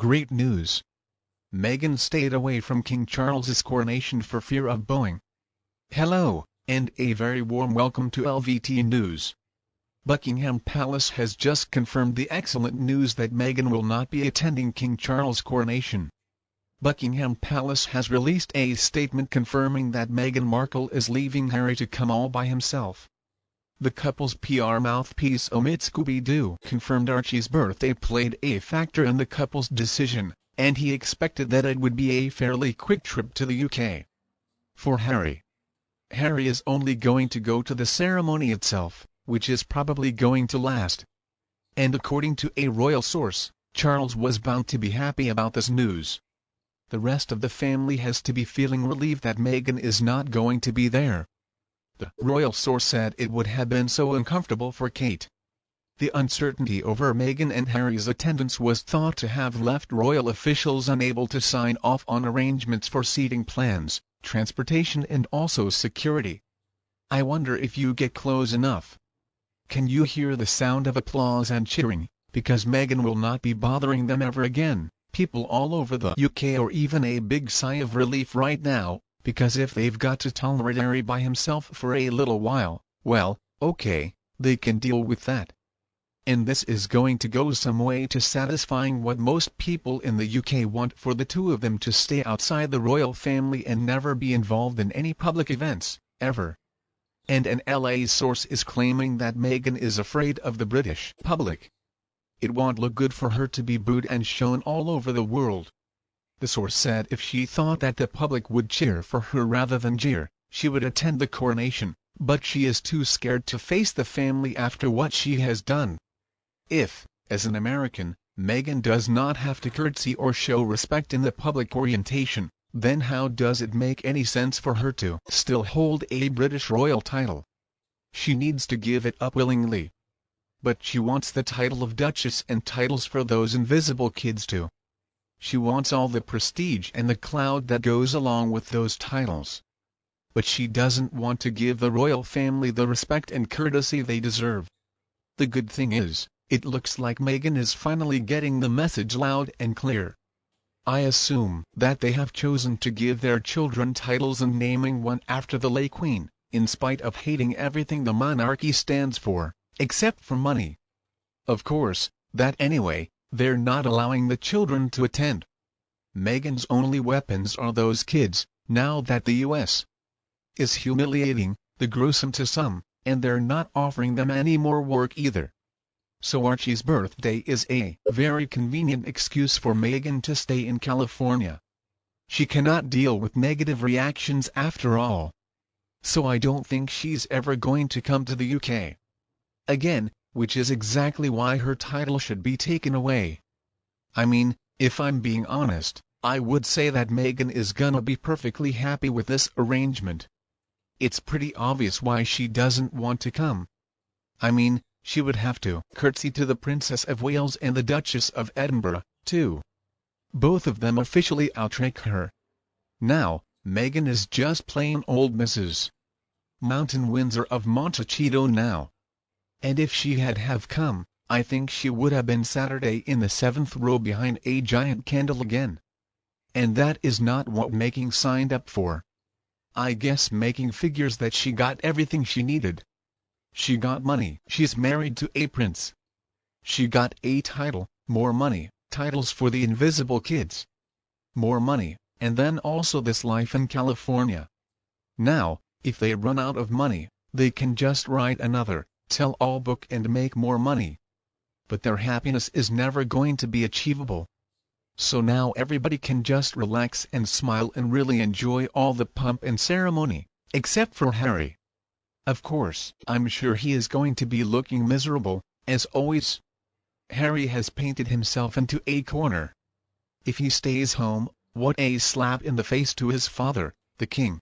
Great news! Meghan stayed away from King Charles's coronation for fear of BOOING. Hello, and a very warm welcome to LVT News. Buckingham Palace has just confirmed the excellent news that Meghan will not be attending King Charles' coronation. Buckingham Palace has released a statement confirming that Meghan Markle is leaving Harry to come all by himself. The couple's PR mouthpiece Omid Scooby-Doo confirmed Archie's birthday played a factor in the couple's decision, and he expected that it would be a fairly quick trip to the UK. For Harry is only going to go to the ceremony itself, which is probably going to last. And according to a royal source, Charles was bound to be happy about this news. The rest of the family has to be feeling relieved that Meghan is not going to be there. The royal source said it would have been so uncomfortable for Kate. The uncertainty over Meghan and Harry's attendance was thought to have left royal officials unable to sign off on arrangements for seating plans, transportation and also security. I wonder if you get close enough. Can you hear the sound of applause and cheering, because Meghan will not be bothering them ever again, people all over the UK, or even a big sigh of relief right now, because if they've got to tolerate Harry by himself for a little while, well, okay, they can deal with that. And this is going to go some way to satisfying what most people in the UK want, for the two of them to stay outside the royal family and never be involved in any public events, ever. And an LA source is claiming that Meghan is afraid of the British public. It won't look good for her to be booed and shown all over the world. The source said if she thought that the public would cheer for her rather than jeer, she would attend the coronation, but she is too scared to face the family after what she has done. If, as an American, Meghan does not have to curtsy or show respect in the public orientation, then how does it make any sense for her to still hold a British royal title? She needs to give it up willingly. But she wants the title of Duchess and titles for those invisible kids too. She wants all the prestige and the clout that goes along with those titles. But she doesn't want to give the royal family the respect and courtesy they deserve. The good thing is, it looks like Meghan is finally getting the message loud and clear. I assume that they have chosen to give their children titles and naming one after the late Queen, in spite of hating everything the monarchy stands for, except for money. Of course, that anyway, they're not allowing the children to attend. Meghan's only weapons are those kids, now that the US is humiliating the gruesome to some, and they're not offering them any more work either. So Archie's birthday is a very convenient excuse for Meghan to stay in California. She cannot deal with negative reactions after all. So I don't think she's ever going to come to the UK again, which is exactly why her title should be taken away. I mean, if I'm being honest, I would say that Meghan is gonna be perfectly happy with this arrangement. It's pretty obvious why she doesn't want to come. I mean, she would have to curtsy to the Princess of Wales and the Duchess of Edinburgh, too. Both of them officially outrank her. Now, Meghan is just plain old Mrs. Mountain Windsor of Montecito now. And if she had have come, I think she would have been Saturday in the 7th row behind a giant candle again. And that is not what Meghan signed up for. I guess Meghan figures that she got everything she needed. She got money. She's married to a prince. She got a title, more money, titles for the invisible kids. More money, and then also this life in California. Now, if they run out of money, they can just write another tell-all book and make more money. But their happiness is never going to be achievable. So now everybody can just relax and smile and really enjoy all the pomp and ceremony, except for Harry. Of course, I'm sure he is going to be looking miserable, as always. Harry has painted himself into a corner. If he stays home, what a slap in the face to his father, the king.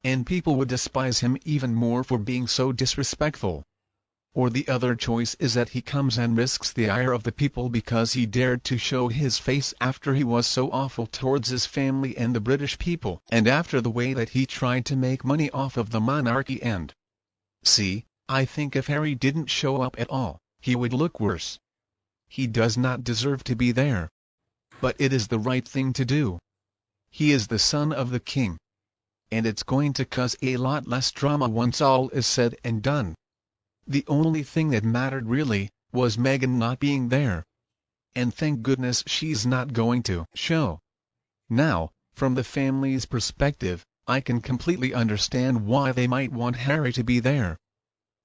And people would despise him even more for being so disrespectful. Or the other choice is that he comes and risks the ire of the people because he dared to show his face after he was so awful towards his family and the British people, and after the way that he tried to make money off of the monarchy. And see, I think if Harry didn't show up at all, he would look worse. He does not deserve to be there. but it is the right thing to do. He is the son of the king. And it's going to cause a lot less drama once all is said and done. The only thing that mattered really, was Meghan not being there. And thank goodness she's not going to show. Now, from the family's perspective, I can completely understand why they might want Harry to be there.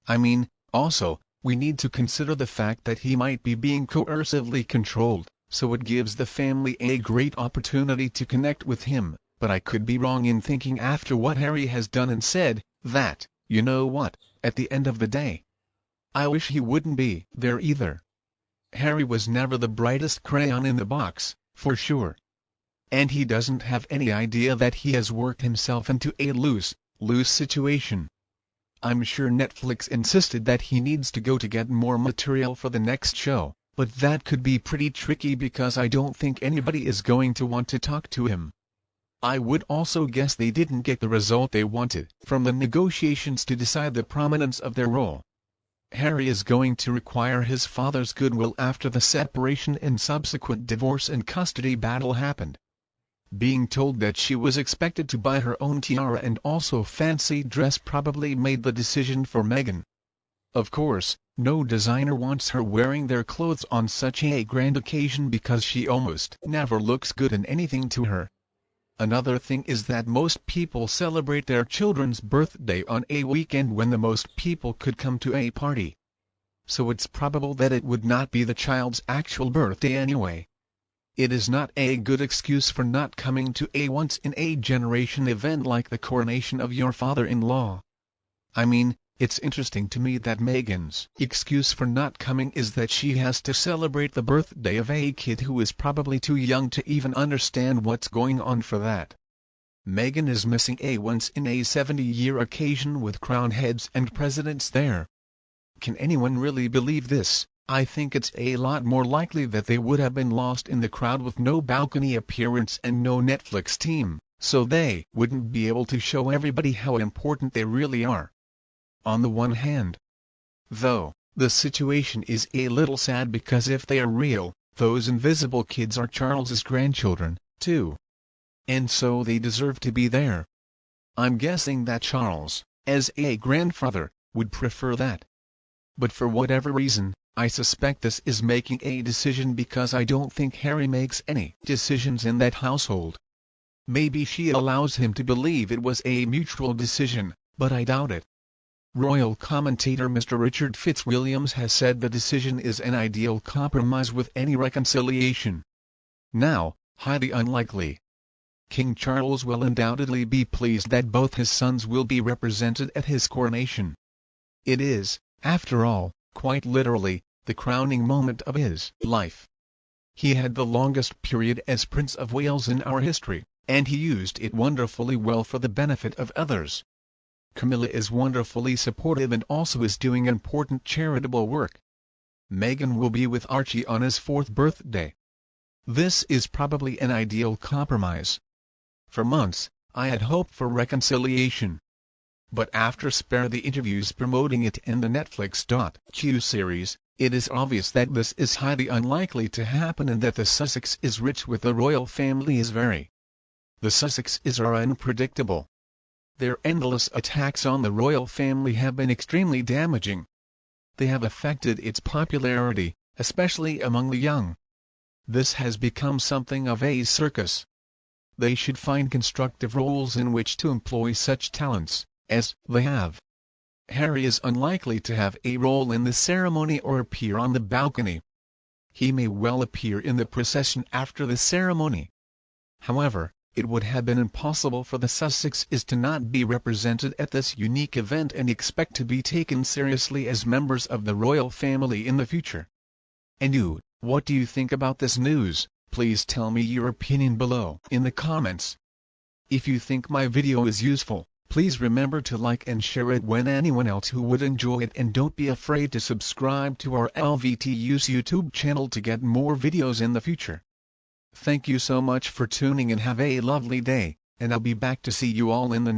I mean, also, we need to consider the fact that he might be being coercively controlled, so it gives the family a great opportunity to connect with him, but I could be wrong in thinking after what Harry has done and said, that, you know what, at the end of the day, I wish he wouldn't be there either. Harry was never the brightest crayon in the box, for sure. And he doesn't have any idea that he has worked himself into a lose situation. I'm sure Netflix insisted that he needs to go to get more material for the next show, but that could be pretty tricky because I don't think anybody is going to want to talk to him. I would also guess they didn't get the result they wanted from the negotiations to decide the prominence of their role. Harry is going to require his father's goodwill after the separation and subsequent divorce and custody battle happened. Being told that she was expected to buy her own tiara and also fancy dress probably made the decision for Meghan. Of course, no designer wants her wearing their clothes on such a grand occasion because she almost never looks good in anything to her. Another thing is that most people celebrate their children's birthday on a weekend when the most people could come to a party. So it's probable that it would not be the child's actual birthday anyway. It is not a good excuse for not coming to a once-in-a-generation event like the coronation of your father-in-law. I mean, it's interesting to me that Meghan's excuse for not coming is that she has to celebrate the birthday of a kid who is probably too young to even understand what's going on for that. Meghan is missing a once-in-a-70-year occasion with crown heads and presidents there. Can anyone really believe this? I think it's a lot more likely that they would have been lost in the crowd with no balcony appearance and no Netflix team, so they wouldn't be able to show everybody how important they really are. On the one hand, though, the situation is a little sad because if they are real, those invisible kids are Charles's grandchildren, too. And so they deserve to be there. I'm guessing that Charles, as a grandfather, would prefer that. But for whatever reason, I suspect this is making a decision because I don't think Harry makes any decisions in that household. Maybe she allows him to believe it was a mutual decision, but I doubt it. Royal commentator Mr. Richard Fitzwilliams has said the decision is an ideal compromise with any reconciliation. Now, highly unlikely. King Charles will undoubtedly be pleased that both his sons will be represented at his coronation. It is, after all, quite literally, the crowning moment of his life. He had the longest period as Prince of Wales in our history, and he used it wonderfully well for the benefit of others. Camilla is wonderfully supportive and also is doing important charitable work. Meghan will be with Archie on his 4th birthday. This is probably an ideal compromise. For months, I had hoped for reconciliation. But after Spare the interviews promoting it and the Netflix.q series, it is obvious that this is highly unlikely to happen and that the Sussex is rich with the royal family is very. The Sussexes are unpredictable. Their endless attacks on the royal family have been extremely damaging. They have affected its popularity, especially among the young. This has become something of a circus. They should find constructive roles in which to employ such talents, as they have. Harry is unlikely to have a role in the ceremony or appear on the balcony. He may well appear in the procession after the ceremony. However, it would have been impossible for the Sussexes to not be represented at this unique event and expect to be taken seriously as members of the royal family in the future. And you, what do you think about this news? Please tell me your opinion below in the comments. If you think my video is useful, please remember to like and share it with anyone else who would enjoy it, and don't be afraid to subscribe to our LVTU's YouTube channel to get more videos in the future. Thank you so much for tuning in. Have a lovely day, and I'll be back to see you all in the next